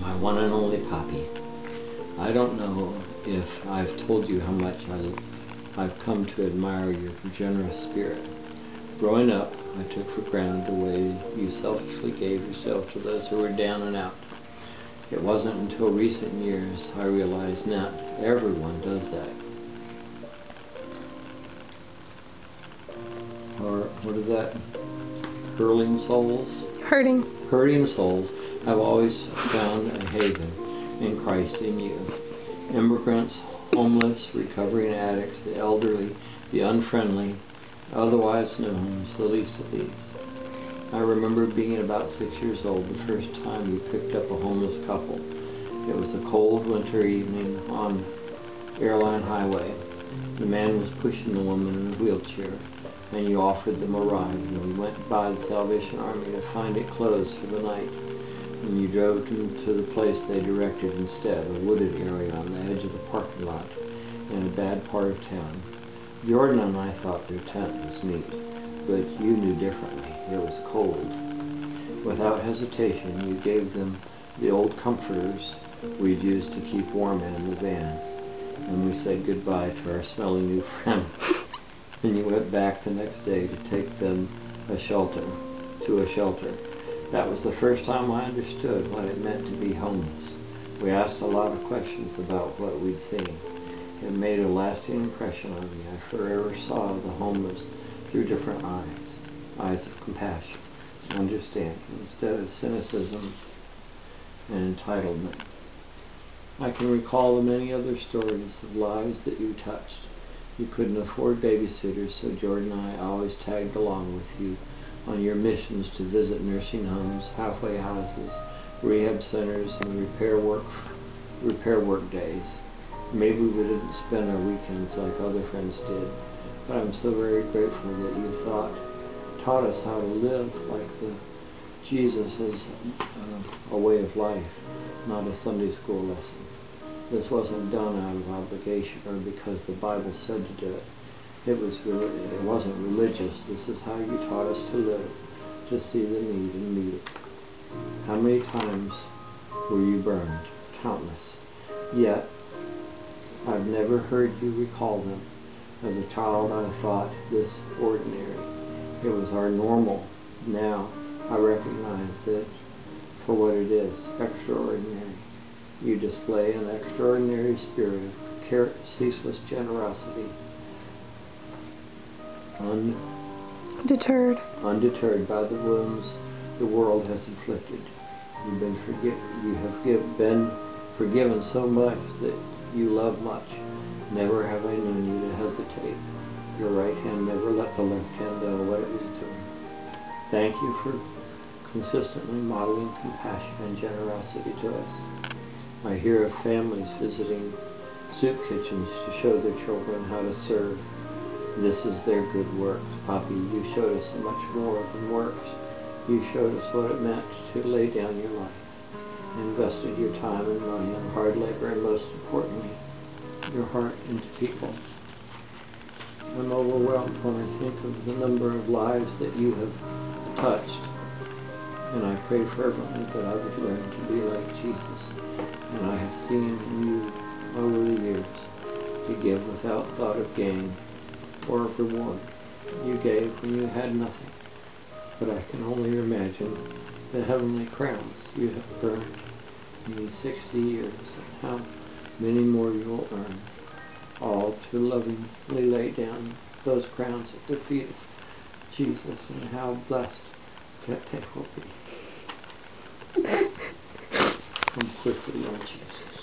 my one and only Poppy. I don't know if I've told you how much I've come to admire your generous spirit. Growing up, I took for granted the way you selfishly gave yourself to those who were down and out. It wasn't until recent years I realized not everyone does that. Or what is that? Hurting souls have always found a haven in Christ in you. Immigrants, homeless, recovering addicts, the elderly, the unfriendly, otherwise known as the least of these. I remember being about 6 years old the first time you picked up a homeless couple. It was a cold winter evening on Airline Highway. The man was pushing the woman in a wheelchair, and you offered them a ride, and we went by the Salvation Army to find it closed for the night. And you drove them to the place they directed instead, a wooded area on the edge of the parking lot in a bad part of town. Jordan and I thought their tent was neat, but you knew differently. It was cold. Without hesitation, you gave them the old comforters we'd used to keep warm in the van, and we said goodbye to our smelly new friend. And you went back the next day to take them to a shelter. That was the first time I understood what it meant to be homeless. We asked a lot of questions about what we'd seen. It made a lasting impression on me. I forever saw the homeless through different eyes of compassion, understanding, instead of cynicism and entitlement. I can recall the many other stories of lives that you touched. You couldn't afford babysitters, so Jordan and I always tagged along with you on your missions to visit nursing homes, halfway houses, rehab centers, and repair work days. Maybe we didn't spend our weekends like other friends did, but I'm so very grateful that you taught us how to live like Jesus as a way of life, not a Sunday school lesson. This wasn't done out of obligation or because the Bible said to do it. It wasn't religious. This is how you taught us to live, to see the need and meet it. How many times were you burned? Countless. Yet, I've never heard you recall them. As a child, I thought this ordinary. It was our normal. Now, I recognize that for what it is, extraordinary. You display an extraordinary spirit of ceaseless generosity, undeterred by the wounds the world has inflicted. You have been forgiven so much that you love much. Never have I known you to hesitate. Your right hand never let the left hand know what it was doing. Thank you for consistently modeling compassion and generosity to us. I hear of families visiting soup kitchens to show their children how to serve. This is their good work. Poppy, you showed us so much more than works. You showed us what it meant to lay down your life, invested your time and money on hard labor, and most importantly, your heart into people. I'm overwhelmed when I think of the number of lives that you have touched, and I pray fervently that I would learn to be like Jesus. And I have seen in you over the years to give without thought of gain or of reward. You gave when you had nothing, but I can only imagine the heavenly crowns you have earned in these 60 years and how many more you will earn, all to lovingly lay down those crowns at the feet of Jesus, and how blessed that they will be. Come quickly, Lord Jesus.